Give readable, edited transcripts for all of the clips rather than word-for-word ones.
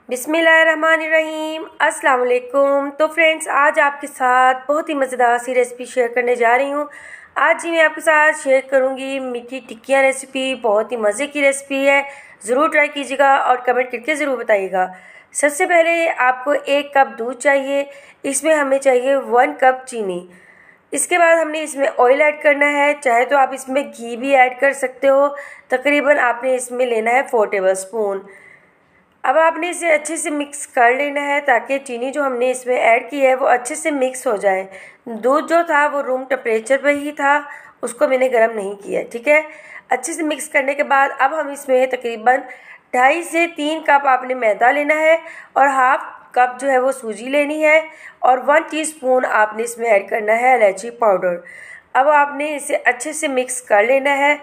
बिस्मिल्लाहिर्रहमानिर्रहीम। अस्सलाम वालेकुम। तो फ्रेंड्स, आज आपके साथ बहुत ही मज़ेदार सी रेसिपी शेयर करने जा रही हूँ। आज जी मैं आपके साथ शेयर करूँगी मीठी टिक्कियाँ रेसिपी। बहुत ही मज़े की रेसिपी है, ज़रूर ट्राई कीजिएगा और कमेंट करके ज़रूर बताइएगा। सबसे पहले आपको 1 कप दूध चाहिए, इसमें हमें चाहिए 1 कप चीनी। इसके बाद हमने इसमें ऑयल ऐड करना है, चाहे तो आप इसमें घी भी ऐड कर सकते हो। तकरीबन आपने इसमें लेना है 4 टेबल स्पून। अब आपने इसे अच्छे से मिक्स कर लेना है ताकि चीनी जो हमने इसमें ऐड की है वो अच्छे से मिक्स हो जाए। दूध जो था वो रूम टेम्परेचर पर ही था, उसको मैंने गर्म नहीं किया, ठीक है। अच्छे से मिक्स करने के बाद अब हम इसमें तकरीबन 2.5 से 3 कप आपने मैदा लेना है और हाफ कप जो है वो सूजी लेनी है और 1 टीस्पून आपने इसमें ऐड करना है इलायची पाउडर। अब आपने इसे अच्छे से मिक्स कर लेना है।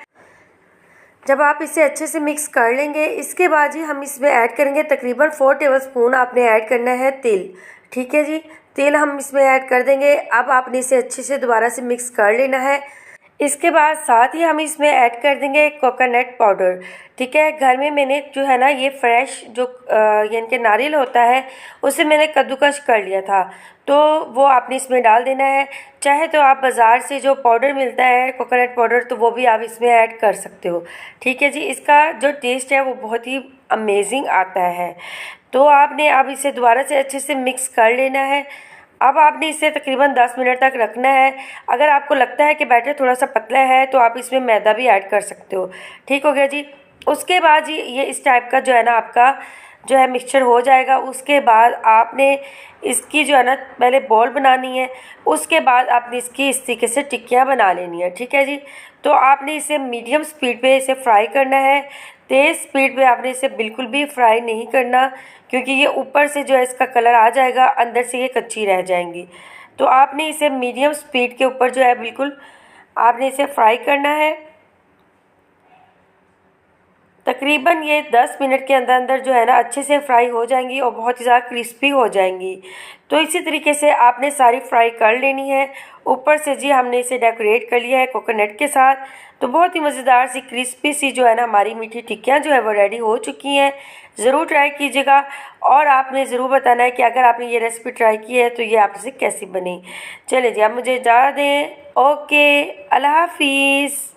जब आप इसे अच्छे से मिक्स कर लेंगे, इसके बाद ही हम इसमें ऐड करेंगे तकरीबन 4 टेबलस्पून आपने ऐड करना है तेल, ठीक है जी। तेल हम इसमें ऐड कर देंगे। अब आपने इसे अच्छे से दोबारा से मिक्स कर लेना है। इसके बाद साथ ही हम इसमें ऐड कर देंगे कोकोनट पाउडर, ठीक है। घर में मैंने जो है ना ये फ्रेश जो यानी कि नारियल होता है उसे मैंने कद्दूकस कर लिया था, तो वो आपने इसमें डाल देना है। चाहे तो आप बाज़ार से जो पाउडर मिलता है कोकोनट पाउडर, तो वो भी आप इसमें ऐड कर सकते हो, ठीक है जी। इसका जो टेस्ट है वो बहुत ही अमेजिंग आता है। तो आपने अब इसे दोबारा से अच्छे से मिक्स कर लेना है। अब आपने इसे तकरीबन 10 मिनट तक रखना है। अगर आपको लगता है कि बैटर थोड़ा सा पतला है तो आप इसमें मैदा भी ऐड कर सकते हो, ठीक हो गया जी। उसके बाद जी ये इस टाइप का जो है ना आपका जो है मिक्सचर हो जाएगा। उसके बाद आपने इसकी जो है ना पहले बॉल बनानी है, उसके बाद आपने इसकी इस तरीके से टिक्कियाँ बना लेनी है, ठीक है जी। तो आपने इसे मीडियम स्पीड पे इसे फ्राई करना है। तेज़ स्पीड पे आपने इसे बिल्कुल भी फ्राई नहीं करना, क्योंकि ये ऊपर से जो है इसका कलर आ जाएगा, अंदर से ये कच्ची रह जाएंगी। तो आपने इसे मीडियम स्पीड के ऊपर जो है बिल्कुल आपने इसे फ्राई करना है। तकरीबन ये 10 मिनट के अंदर अंदर जो है ना अच्छे से फ्राई हो जाएंगी और बहुत ही ज़्यादा क्रिस्पी हो जाएंगी। तो इसी तरीके से आपने सारी फ्राई कर लेनी है। ऊपर से जी हमने इसे डेकोरेट कर लिया है कोकोनट के साथ। तो बहुत ही मज़ेदार सी क्रिस्पी सी जो है ना हमारी मीठी टिक्कियाँ जो है वो रेडी हो चुकी हैं। ज़रूर ट्राई कीजिएगा और आपने ज़रूर बताना है कि अगर आपने ये रेसिपी ट्राई की है तो ये आपसे कैसी बनी। चलिए जी, आप मुझे इजाज़त दें। ओके, अल्लाह हाफिज़।